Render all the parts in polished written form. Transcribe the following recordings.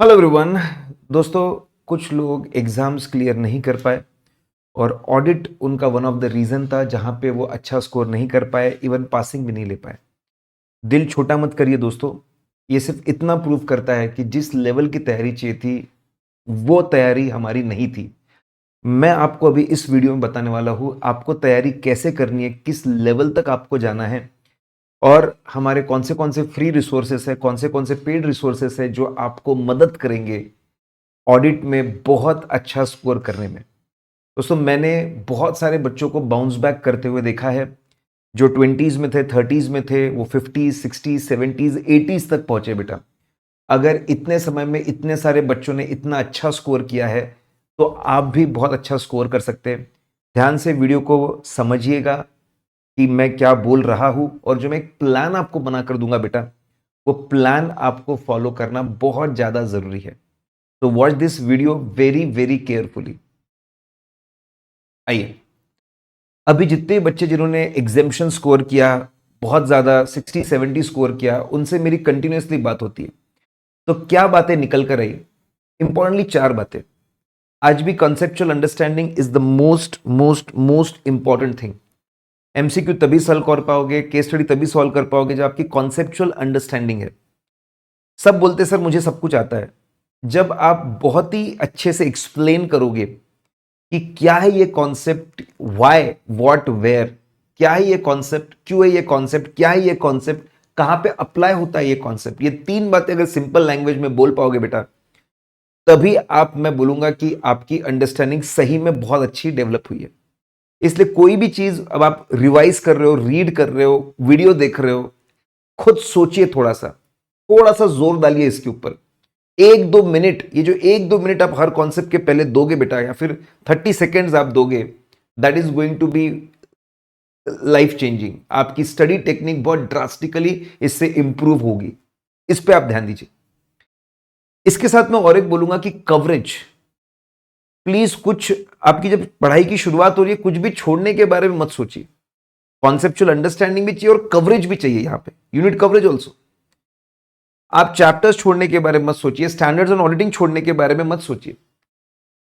Hello everyone. दोस्तों, कुछ लोग एग्जाम्स क्लियर नहीं कर पाए और ऑडिट उनका वन ऑफ द रीज़न था जहां पे वो अच्छा स्कोर नहीं कर पाए, इवन पासिंग भी नहीं ले पाए। दिल छोटा मत करिए दोस्तों, ये सिर्फ इतना प्रूव करता है कि जिस लेवल की तैयारी चाहिए थी वो तैयारी हमारी नहीं थी। मैं आपको अभी इस वीडियो में बताने वाला हूँ आपको तैयारी कैसे करनी है, किस लेवल तक आपको जाना है और हमारे कौन से फ्री रिसोर्सेस है, कौन से पेड रिसोर्सेस है जो आपको मदद करेंगे ऑडिट में बहुत अच्छा स्कोर करने में। दोस्तों, मैंने बहुत सारे बच्चों को बाउंस बैक करते हुए देखा है। जो 20s में थे, 30s में थे, वो 50s, 60s, 70s, 80s तक पहुंचे। बेटा, अगर इतने समय में इतने सारे बच्चों ने इतना अच्छा स्कोर किया है तो आप भी बहुत अच्छा स्कोर कर सकते हैं। ध्यान से वीडियो को समझिएगा कि मैं क्या बोल रहा हूं और जो मैं एक प्लान आपको बनाकर दूंगा बेटा, वो प्लान आपको फॉलो करना बहुत ज्यादा जरूरी है। तो watch this video very very carefully. आइए, अभी जितने बच्चे जिन्होंने एग्जेम्पशन स्कोर किया, बहुत ज्यादा 60-70 स्कोर किया, उनसे मेरी कंटिन्यूसली बात होती है। तो क्या बातें निकल कर आई? इंपॉर्टेंटली 4 बातें। आज भी conceptual understanding is the most most most important thing. MCQ तभी सॉल्व कर पाओगे, केस स्टडी तभी सॉल्व कर पाओगे जब आपकी कॉन्सेप्चुअल अंडरस्टैंडिंग है। सब बोलते सर मुझे सब कुछ आता है। जब आप बहुत ही अच्छे से एक्सप्लेन करोगे कि क्या है ये कॉन्सेप्ट, व्हाई, व्हाट, वेयर, क्या है ये कॉन्सेप्ट, क्यों है ये कॉन्सेप्ट, क्या है ये कॉन्सेप्ट, कहां पे अप्लाई होता है ये कॉन्सेप्ट, ये 3 बातें अगर सिंपल लैंग्वेज में बोल पाओगे बेटा, तभी आप, मैं बोलूंगा कि आपकी अंडरस्टैंडिंग सही में बहुत अच्छी डेवलप हुई है। इसलिए कोई भी चीज अब आप रिवाइज कर रहे हो, रीड कर रहे हो, वीडियो देख रहे हो, खुद सोचिए, थोड़ा सा जोर डालिए इसके ऊपर। 1-2 मिनट, ये जो 1-2 मिनट आप हर कॉन्सेप्ट के पहले दोगे बेटा, या फिर 30 सेकेंड्स आप दोगे, that is going to be life changing. आपकी स्टडी टेक्निक बहुत ड्रास्टिकली इससे इंप्रूव होगी। इस पे आप ध्यान दीजिए। इसके साथ मैं और एक बोलूंगा कि कवरेज, प्लीज, कुछ आपकी जब पढ़ाई की शुरुआत हो रही है, कुछ भी छोड़ने के बारे में मत सोचिए। कॉन्सेप्चुअल अंडरस्टैंडिंग भी चाहिए और कवरेज भी चाहिए। यहां पे यूनिट कवरेज ऑल्सो। आप चैप्टर्स छोड़ने के बारे में मत सोचिए, स्टैंडर्ड्स एंड ऑडिटिंग छोड़ने के बारे में मत सोचिए।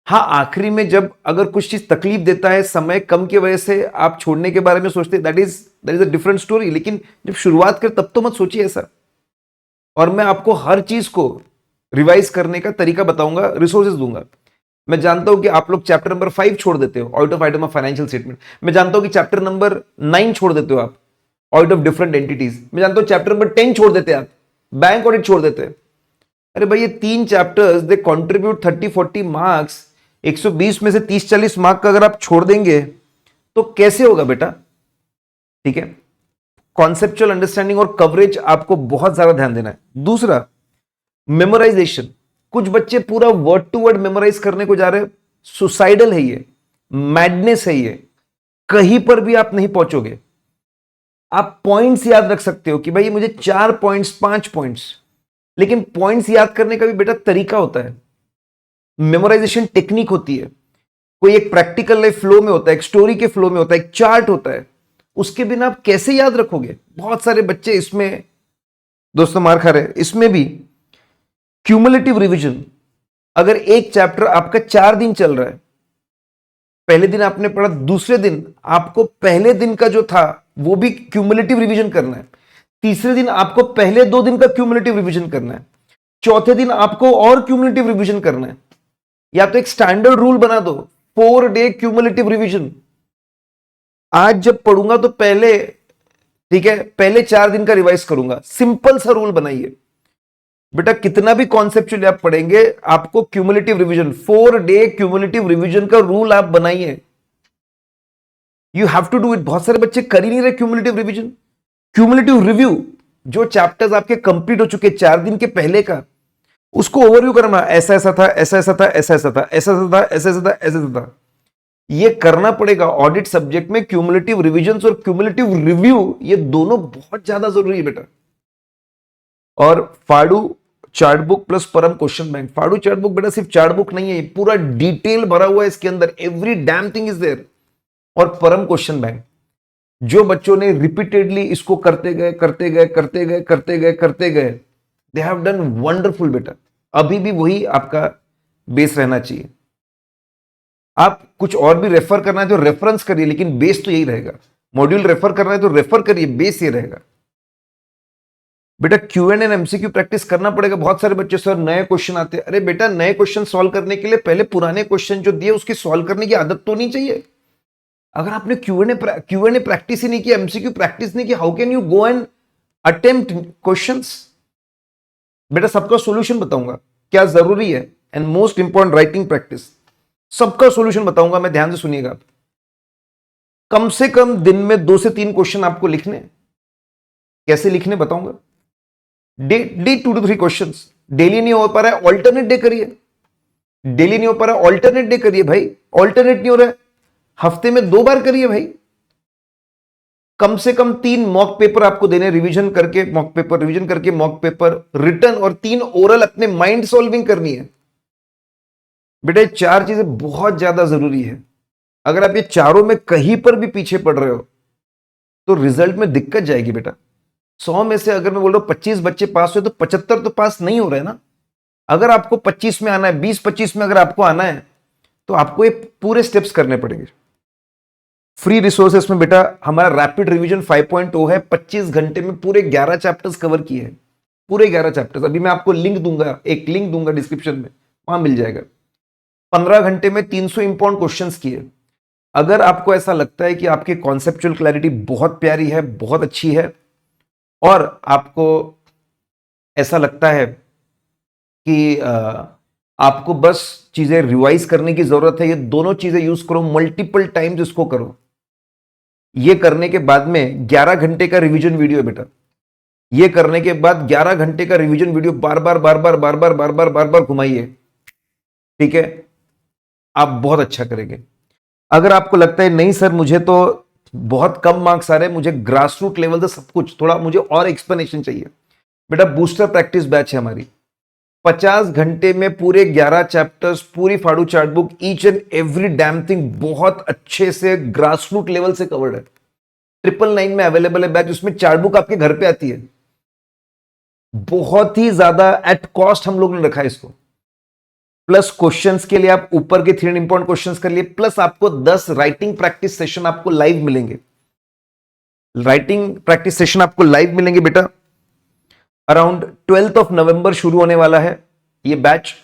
हाँ, आखिरी में जब अगर कुछ चीज तकलीफ देता है, समय कम की वजह से आप छोड़ने के बारे में सोचते हैं, that is a different story. लेकिन जब शुरुआत कर तब तो मत सोचिए ऐसा। और मैं आपको हर चीज को रिवाइज करने का तरीका बताऊंगा, रिसोर्सेज दूंगा। मैं जानता हूं कि आप लोग चैप्टर नंबर 5 छोड़ देते हो, out of item of financial statement. मैं जानता हूं कि चैप्टर नंबर 9 छोड़ देते हो आप, आउट ऑफ डिफरेंट एंटिटीज। मैं जानता हूं चैप्टर नंबर 10 छोड़ देते हैं आप, बैंक ऑडिट छोड़ देते हैं। अरे भाई, ये 3 चैप्टर्स दे कंट्रीब्यूट 30-40 मार्क्स। 120 में से 30-40 मार्क का अगर आप छोड़ देंगे तो कैसे होगा बेटा? ठीक है, कॉन्सेप्चुअल अंडरस्टैंडिंग और कवरेज आपको बहुत ज्यादा ध्यान देना है। दूसरा, मेमोराइजेशन। कुछ बच्चे पूरा वर्ड टू वर्ड मेमोराइज करने को जा रहे हैं। सुसाइडल है ये, मैडनेस है ये। कहीं पर भी आप नहीं पहुंचोगे। आप पॉइंट्स याद रख सकते हो कि भाई मुझे 4 पॉइंट्स, 5 पॉइंट्स, लेकिन पॉइंट्स याद करने का भी बेटा तरीका होता है। मेमोराइजेशन टेक्निक होती है। कोई एक प्रैक्टिकल लाइफ फ्लो में होता है, एक स्टोरी के फ्लो में होता है, एक चार्ट होता है। उसके बिना आप कैसे याद रखोगे? बहुत सारे बच्चे इसमें दोस्तों मार खा रहे हैं। इसमें भी क्यूमुलेटिव रिवीजन। अगर एक चैप्टर आपका 4 दिन चल रहा है, पहले दिन आपने पढ़ा, दूसरे दिन आपको पहले दिन का जो था वो भी क्यूमुलेटिव रिवीजन करना है। तीसरे दिन आपको पहले 2 दिन का क्यूमुलेटिव रिवीजन करना है। चौथे दिन आपको और क्यूमुलेटिव रिवीजन करना है। या तो एक स्टैंडर्ड रूल बना दो, 4 डे क्यूमुलेटिव रिवीजन। आज जब पढ़ूंगा तो पहले, ठीक है, पहले 4 दिन का रिवाइज करूंगा। सिंपल सा रूल बनाइए बेटा। कितना भी कॉन्सेप्चुअली आप पढ़ेंगे, आपको cumulative revision, 4 day cumulative revision का रूल आप बनाइए। You have to do it. बहुत सारे बच्चे कर ही नहीं रहे क्यूमुलेटिव रिवीजन। क्यूमुलेटिव रिव्यू, जो चैप्टर्स आपके कंप्लीट हो चुके 4 दिन के पहले का, उसको ओवरव्यू करना। ऐसा ऐसा था, ऐसा ऐसा था, ऐसा ऐसा था, ऐसा ऐसा था, ऐसा ऐसा था, ऐसा ऐसा था। ये करना पड़ेगा ऑडिट सब्जेक्ट में। क्यूमुलेटिव रिवीजन और क्यूमुलेटिव रिव्यू, ये दोनों बहुत ज्यादा जरूरी है बेटा। और फाड़ू चार्ट बुक प्लस परम क्वेश्चन बैंक। फाड़ू चार्ट बुक बेटा सिर्फ चार्ट बुक नहीं है, पूरा डिटेल भरा हुआ है इसके अंदर, every damn thing is there. और परम क्वेश्चन बैंक, जो बच्चों ने रिपीटेडली इसको करते गए, दे हैव डन वंडरफुल बेटा। अभी भी वही आपका बेस रहना चाहिए। आप कुछ और भी रेफर करना है तो रेफरेंस करिए, लेकिन बेस तो यही रहेगा। मॉड्यूल रेफर करना है तो रेफर करिए, बेस ये रहेगा। बेटा क्यूएन एंड एमसीक्यू प्रैक्टिस करना पड़ेगा। बहुत सारे बच्चे सर नए क्वेश्चन आते हैं। अरे बेटा नए क्वेश्चन सॉल्व करने के लिए पहले पुराने क्वेश्चन जो दिए उसकी सॉल्व करने की आदत तो नहीं चाहिए। अगर आपने क्यूएनए प्रैक्टिस ही नहीं किया, एमसीक्यू प्रैक्टिस नहीं किया, how can you go and attempt questions? बेटा सबका सॉल्यूशन बताऊंगा क्या जरूरी है, and most important writing practice. सबका सॉल्यूशन बताऊंगा मैं, ध्यान से सुनिएगा आप। कम से कम दिन में 2 से 3 क्वेश्चन आपको लिखने। कैसे लिखने बताऊंगा। Day 2 to 3 questions. डेली नहीं हो पा रहा है, ऑल्टरनेट डे करिए। डेली नहीं हो पा रहा है, ऑल्टरनेट डे करिए भाई। ऑल्टरनेट नहीं हो रहा है, हफ्ते में 2 बार करिए भाई। कम से कम 3 मॉक पेपर आपको देने, रिवीजन करके मॉक पेपर, रिवीजन करके मॉक पेपर, रिटर्न और 3 ओरल अपने माइंड सॉल्विंग करनी है। बेटा 4 चीजें बहुत ज्यादा जरूरी है। अगर आप ये चारों में कहीं पर भी पीछे पड़ रहे हो तो रिजल्ट में दिक्कत जाएगी बेटा। 100 में से अगर मैं बोल रहा हूं 25 बच्चे पास हुए तो 75 तो पास नहीं हो रहे ना। अगर आपको 25 में आना है, 20-25 में अगर आपको आना है तो आपको ये पूरे स्टेप्स करने पड़ेंगे। फ्री रिसोर्सेस में बेटा हमारा रैपिड रिवीजन 5.0 है। 25 घंटे में पूरे 11 चैप्टर्स कवर किए हैं, पूरे 11 चैप्टर्स। अभी मैं आपको लिंक दूंगा, एक लिंक दूंगा डिस्क्रिप्शन में, वहां मिल जाएगा। 15 घंटे में 300 इंपॉर्टेंट क्वेश्चंस किए। अगर आपको ऐसा लगता है कि आपकी कॉन्सेप्चुअल क्लैरिटी बहुत प्यारी है, बहुत अच्छी है, और आपको ऐसा लगता है कि आपको बस चीजें रिवाइज करने की जरूरत है, ये दोनों चीजें यूज करो, मल्टीपल टाइम्स इसको करो। ये करने के बाद में 11 घंटे का रिवीजन वीडियो है बेटा। ये करने के बाद 11 घंटे का रिवीजन वीडियो बार बार बार बार बार बार बार बार बार बार घुमाइए, ठीक है? आप बहुत अच्छा करेंगे। अगर आपको लगता है नहीं सर मुझे तो बहुत कम मार्क्स आ रहे हैं, मुझे ग्रास रूट लेवल से सब कुछ, थोड़ा मुझे और एक्सप्लेनेशन चाहिए, बेटा बूस्टर प्रैक्टिस बैच है हमारी। 50 घंटे में पूरे 11 चैप्टर्स, पूरी फाड़ू chart book, each and every damn thing बहुत अच्छे से ग्रास रूट लेवल से कवर्ड है। 999 में अवेलेबल है बैच। उसमें चार्ट बुक आपके घर पे आती है। बहुत ही ज्यादा एट कॉस्ट हम लोग ने रखा है इसको। प्लस क्वेश्चंस के लिए आप ऊपर के 3 इंपॉर्टेंट क्वेश्चंस कर लिए, प्लस आपको 10 राइटिंग प्रैक्टिस सेशन आपको लाइव मिलेंगे। राइटिंग प्रैक्टिस सेशन आपको लाइव मिलेंगे बेटा। अराउंड 12th of November शुरू होने वाला है ये बैच।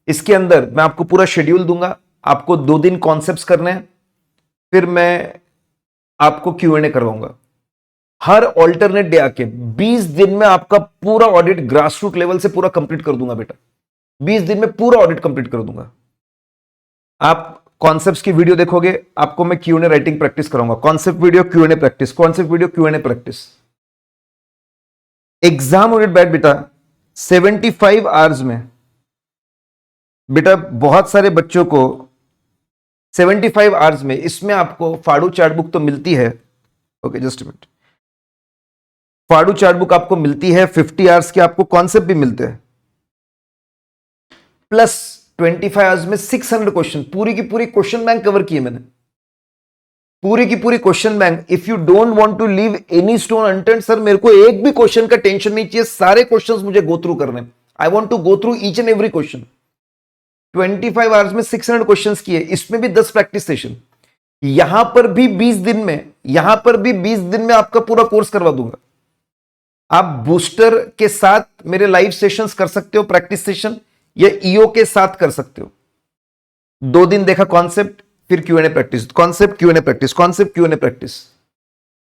इसके अंदर मैं आपको पूरा शेड्यूल दूंगा। आपको 2 दिन कॉन्सेप्ट्स करने हैं, फिर मैं आपको क्यूएनए करवाऊंगा। हर ऑल्टरनेट डे आके 20 दिन में आपका पूरा ऑडिट ग्रास रूट लेवल से पूरा कंप्लीट कर दूंगा बेटा। 20 दिन में पूरा ऑडिट कंप्लीट कर दूंगा। आप कॉन्सेप्ट्स की वीडियो देखोगे, आपको मैं क्यूएनए राइटिंग प्रैक्टिस कराऊंगा। Concept video Q&A practice, concept video Q&A practice. Exam oriented batch बेटा 75 आवर्स में। बेटा बहुत सारे बच्चों को 75 आवर्स में, इसमें आपको फाड़ू चार्ट बुक तो मिलती है, ओके जस्ट अ मिनट, फाड़ू चार्ट बुक आपको मिलती है, 50 आवर्स के आपको कॉन्सेप्ट भी मिलते हैं, प्लस 25 आवर्स में 600 क्वेश्चन, पूरी की पूरी क्वेश्चन बैंक कवर की है मैंने, पूरी की पूरी question bank. If you don't want to leave any stone unturned, sir मेरे को एक भी क्वेश्चन का टेंशन नहीं चाहिए, सारे क्वेश्चंस मुझे गो थ्रू करने। I want to go through each and every question. 25 hours में 600 क्वेश्चंस किए, इसमें भी 10 प्रैक्टिस सेशन। यहां पर भी 20 दिन में, यहां पर भी 20 दिन में आपका पूरा कोर्स करवा दूंगा। आप बूस्टर के साथ मेरे लाइव सेशंस कर सकते हो, प्रैक्टिस सेशन, या ईओ के साथ कर सकते हो। 2 दिन देखा कॉन्सेप्ट, फिर Q&A practice, concept Q&A practice, concept Q&A practice.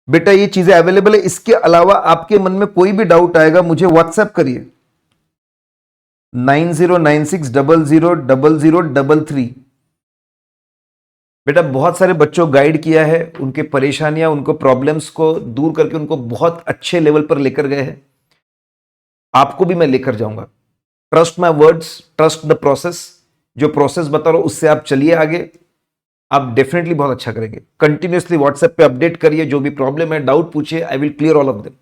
बेटा ये चीजें अवेलेबल है। इसके अलावा आपके मन में कोई भी डाउट आएगा मुझे व्हाट्सएप करिए 9096000033। बेटा बहुत सारे बच्चों गाइड किया है, उनके परेशानियां, उनको प्रॉब्लम्स को दूर करके उनको बहुत अच्छे लेवल पर लेकर गए हैं। आपको भी मैं लेकर जाऊंगा। Trust my words, trust the process. जो प्रोसेस बता रहा हूं उससे आप चलिए आगे, आप डेफिनेटली बहुत अच्छा करेंगे। कंटिन्यूअसली व्हाट्सएप पे अपडेट करिए, जो भी प्रॉब्लम है, डाउट पूछिए, I will clear all of them.